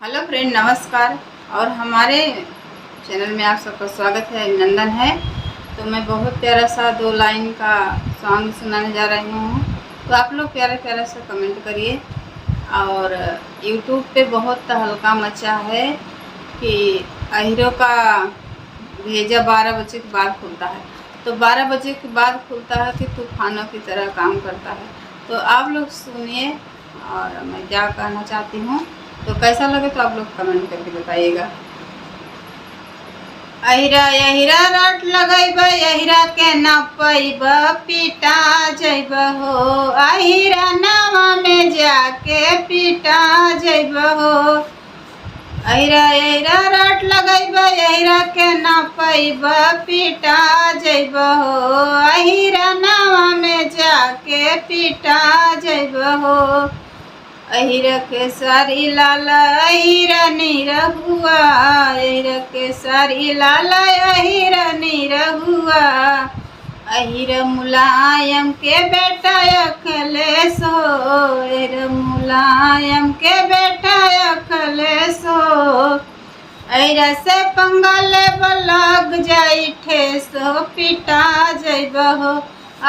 Hello friend, नमस्कार। और हमारे चैनल में आप सबका स्वागत है, अभिनंदन है। तो मैं बहुत प्यारा सा 2 लाइन का सॉन्ग सुनाने जा रही हूँ। तो आप लोग प्यारे प्यारे से कमेंट करिए। और यूट्यूब पे बहुत हल्का मचा है कि हीरो का भेजा 12 बजे के बाद खुलता है। तो 12 बजे के बाद खुलता है कि तूफानों की तरह काम करता है। तो आप लोग सुनिए और मैं क्या कहना चाहती हूँ। तो कैसा लगे तो आप लोग कमेंट करके बताइएगा। अहिरा अहिरा रट लगैब, अहिरा के न पैब, पीटा जैब हो। अहिरा नावा में जाके पीटा जैब हो। अहिरा अहिरा रट लगैब, अहिरा के न पैब, पीटा जैब हो। अहिरा नावा में जाके पीटा जैब हो। अहिरा के सारी लाला अहिरा निरहुआ, अहिरा के सारी लाला अहिरा निरहुआ। अहिरा मुलायम के बेटा अखिलेश हो, अहिरा मुलायम के बेटा अखिलेश हो। अहिरा से पंगा लेब लग जाई ठेस हो, पीटा जैब हो।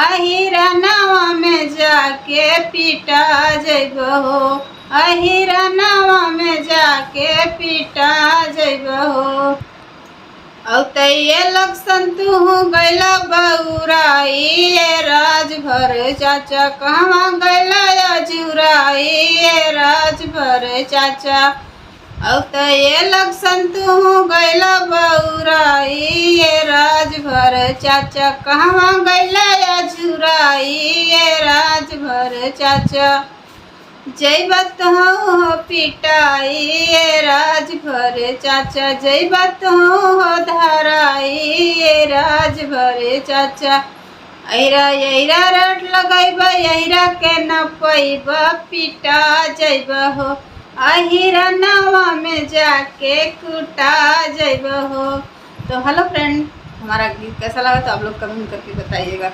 अहिरा नावा में जाके पीटा जैब हो। अहिरा नावा में जाके पीटा जैब हो। औ तैये लक्षण तू गैला बउराई, ए राजभर चाचा कहवा गैला अजुराई, ए राजभर चाचा। औ तैये लक्षण तू गैला बउराई, ए राजभर चाचा कहवा गैला अजुराई, ए राजभर चाचा। जैबत हो पिटाई, ए राजभर चाचा जैबत हो धराई, ए राजभर चाचा। अहिरा अहिरा रट लगैब, अहिरा के न पैब, पीटा जैब हो। अहिरा नावा में जाके कुटा जैब हो। तो हेलो फ्रेंड, हमारा गीत कैसा लगा तो आप लोग कमेंट करके बताइएगा।